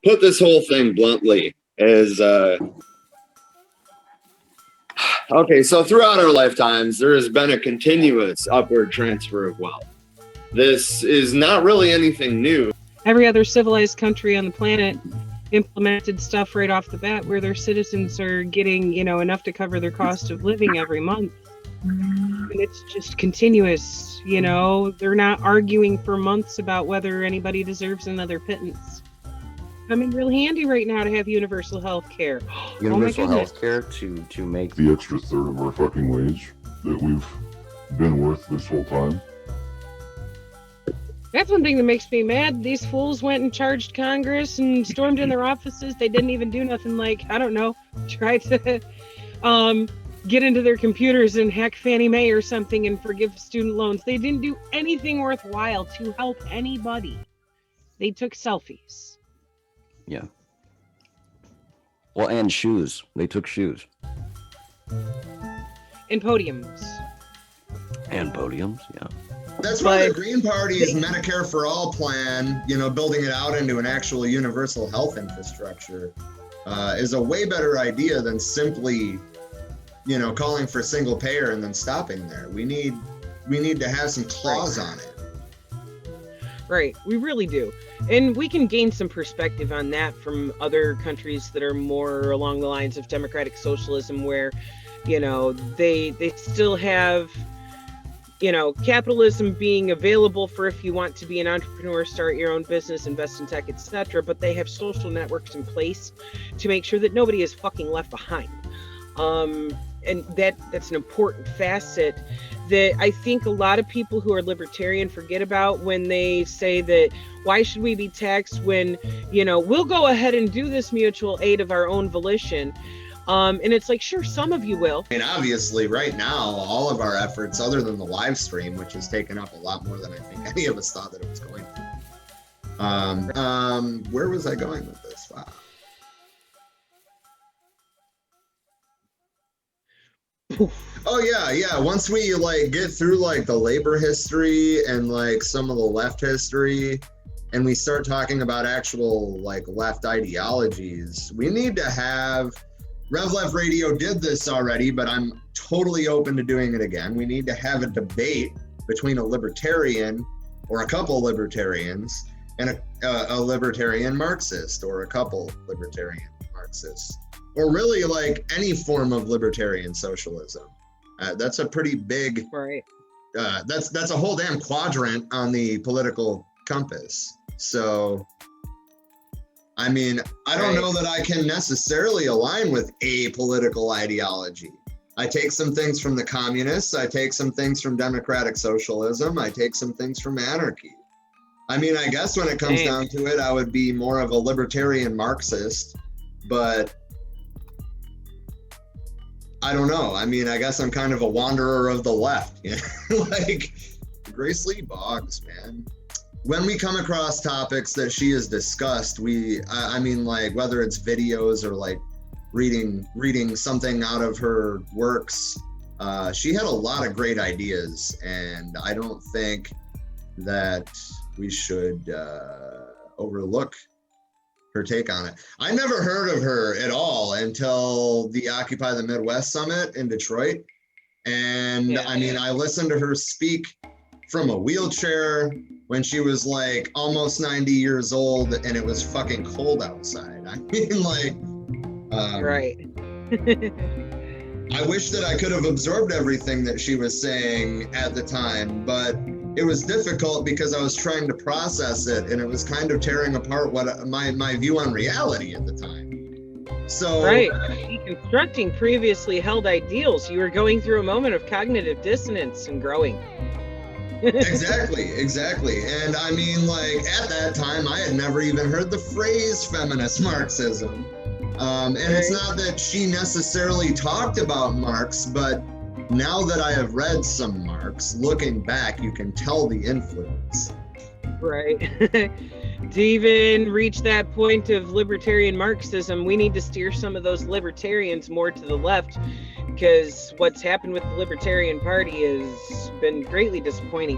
put this whole thing bluntly is, okay, so throughout our lifetimes, there has been a continuous upward transfer of wealth. This is not really anything new. Every other civilized country on the planet implemented stuff right off the bat where their citizens are getting, enough to cover their cost of living every month. And it's just continuous, they're not arguing for months about whether anybody deserves another pittance. Coming real handy right now to have universal health care. Universal health care to make the extra third of our fucking wage that we've been worth this whole time. That's one thing that makes me mad. These fools went and charged Congress and stormed in their offices. They didn't even do nothing like, I don't know, try to get into their computers and hack Fannie Mae or something and forgive student loans. They didn't do anything worthwhile to help anybody. They took selfies. Yeah. Well, and shoes. They took shoes. And podiums. And podiums, yeah. That's why the Green Party's Medicare for All plan, building it out into an actual universal health infrastructure, is a way better idea than simply, calling for single payer and then stopping there. We need to have some clause on it. Right, we really do. And we can gain some perspective on that from other countries that are more along the lines of democratic socialism where, they still have, capitalism being available for if you want to be an entrepreneur, start your own business, invest in tech, etc. But they have social networks in place to make sure that nobody is fucking left behind. And that's an important facet that I think a lot of people who are libertarian forget about when they say that why should we be taxed when, we'll go ahead and do this mutual aid of our own volition. And it's like, sure, some of you will. I mean, obviously, right now, all of our efforts, other than the live stream, which has taken up a lot more than I think any of us thought that it was going to. Where was I going with this? Wow. Oh yeah. Once we get through the labor history and some of the left history, and we start talking about actual left ideologies, we need to have. Rev Left Radio did this already, but I'm totally open to doing it again. We need to have a debate between a libertarian or a couple libertarians and a libertarian Marxist or a couple libertarian Marxists, or really any form of libertarian socialism. That's a pretty big, right. That's a whole damn quadrant on the political compass. So, I mean, I don't know that I can necessarily align with a political ideology. I take some things from the communists. I take some things from democratic socialism. I take some things from anarchy. I mean, I guess when it comes down to it, I would be more of a libertarian Marxist, but I don't know. I mean, I guess I'm kind of a wanderer of the left, Grace Lee Boggs, man. When we come across topics that she has discussed, whether it's videos or reading something out of her works, she had a lot of great ideas, and I don't think that we should overlook her take on it. I never heard of her at all until the Occupy the Midwest Summit in Detroit. And I listened to her speak from a wheelchair when she was almost 90 years old and it was fucking cold outside. I mean, right. I wish that I could have absorbed everything that she was saying at the time, but it was difficult because I was trying to process it and it was kind of tearing apart what my view on reality at the time. So right, deconstructing previously held ideals. You were going through a moment of cognitive dissonance and growing. Exactly. And I mean, at that time, I had never even heard the phrase feminist Marxism. And it's not that she necessarily talked about Marx, but now that I have read some Marx, looking back, you can tell the influence. Right. To even reach that point of libertarian Marxism, we need to steer some of those libertarians more to the left, because what's happened with the Libertarian Party has been greatly disappointing.